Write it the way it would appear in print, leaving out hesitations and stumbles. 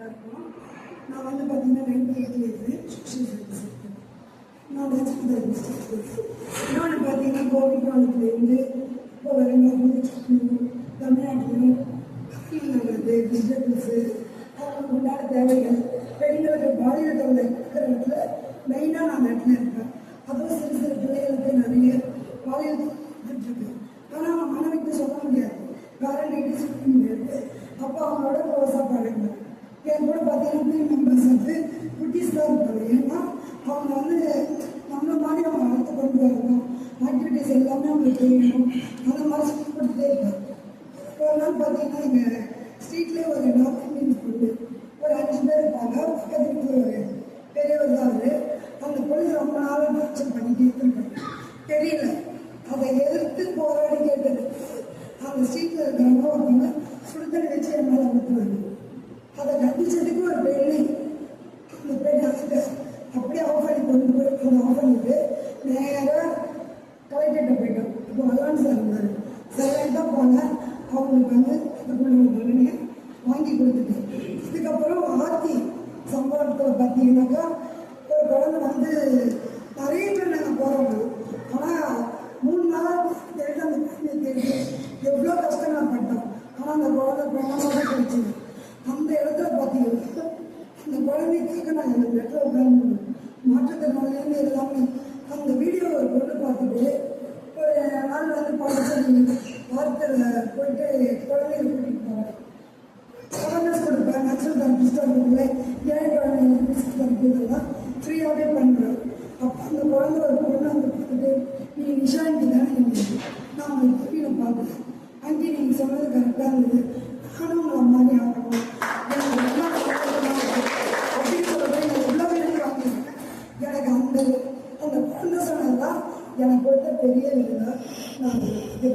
எல்லாருக்கும். நான் வந்து பார்த்தீங்கன்னா 98 சோஷியல் சர்வீஸ் இருக்கேன். நான் நேச்சுரல் சர்வீஸ் இன்னொன்று பார்த்தீங்கன்னா கோபிபாளையத்துலேருந்து இப்போ வரைக்கும் தமிழ்நாட்டிலையும் நகரத்து வெஜிடபிள்ஸு அவங்களுக்கு உண்டான தேவைகள் பெண்களுக்கு பாலியல் தொல்லை இருக்கிற இடத்துல மெயினாக நான் இடத்துல இருக்கேன். அதுவும் சிறு சிறு பிள்ளைகளுக்கு நிறைய பாலியல் இருக்கு. ஆனால் அவங்க மனைவிக்கு சொல்ல முடியாது, பேரண்ட்டு சொல்ல முடியாது. அப்போ அவங்களோட க்ளோஸாக பழகுங்க. என் கூட பார்த்தீங்கன்னா 3 மெம்பர்ஸ் வந்து குட்டீஸ் தான் இருப்பாங்க. ஏன்னா அவங்க வந்து நம்மள மாதிரி அவங்க வளர்த்து கொண்டு வரணும், ஆக்டிவிட்டிஸ் எல்லாமே அவங்க செய்யணும், அந்த மாதிரி சொல்லி கொடுத்துட்டே இருக்காங்க. ஒரு நாள் பார்த்தீங்கன்னா எங்கள் ஸ்ட்ரீட்லேயே ஒரு நார்த் இந்தியன் ஸ்கூலு ஒரு 5 பேர் இருப்பாங்க. பக்கத்துக்கு ஒரு பெரியவர் தான் அவர். அந்த பொழுது ரொம்ப நாளாக டார்ச்சர் பண்ணிட்டு இருக்காங்க. தெரியல, அதை எதிர்த்து போராடி கேட்டது அந்த ஸ்ட்ரீட்டில் இருக்கிறவங்க ஒருத்தவங்க சுடுதண்ணி வச்சு என் மேலே ஊற்றுவாங்க. அதை கண்டிச்சதுக்கு ஒரு பெண்ணை அந்த பெண் அதை அப்படியே ஆஃப் பண்ணி கொண்டு போய் அதை ஆஃப் பண்ணிட்டு நேராக கலெக்டர்கிட்ட போயிட்டோம். இப்போ அலான்ஸ் இருந்தார். சைலண்டாக போனேன். அவங்களுக்கு வந்து அதுக்குள்ள உடனே வாங்கி கொடுத்துட்டேன். இதுக்கப்புறம் ஆர்த்தி சம்பவத்தில் பார்த்தீங்கன்னாக்கா ஒரு குழந்தை வந்து நிறைய பேர் நாங்கள் போகிறோம். ஆனால் 3 நாளாக தேடி அந்த குழந்தைய தேடி எவ்வளோ கஷ்டம் நான் பட்டோம். ஆனால் அந்த குழந்தை பிரமாணமாக கிடைச்சிது. அந்த இடத்துல பார்த்தீங்கன்னா அந்த குழந்தைக்காக நான் எனக்கு இடத்துல உட்காந்து மாற்றுத்திறனாளிலேருந்து எல்லாமே அந்த வீடியோவை கொண்டு பார்த்துட்டு ஒரு நாள் வந்து பார்த்து வார்த்தையில் போயிட்டு குழந்தைய கூட்டிகிட்டு போவேன். அவேர்னஸ் கொடுப்பேன். நேச்சுரல் தெரபிஸ்டாக இருக்குல்ல, ஏழை குழந்தைங்களுக்கு பிசிக்கல் தெரப்பி இதெல்லாம் ஃப்ரீயாகவே பண்ணுறேன். அப்போ அந்த குழந்தை ஒரு பொண்ணு வந்து பார்த்துட்டு நீங்கள் நிஷாந்தி தானே நீங்கள், நான் உங்களை டிவியில் பார்க்குறேன் ஆண்டி, நீங்கள் சொன்னது கரெக்டாக இருந்தது, நானும் உங்களை மாதிரி ஆகணும் அப்படின்னு சொல்லிட்டு நான் எவ்வளோ வேலைக்கு வாங்கியிருக்கேன். எனக்கு அந்த குழந்தை சொன்னது தான் எனக்கு கொடுத்த பெரிய விருதாக நான் இது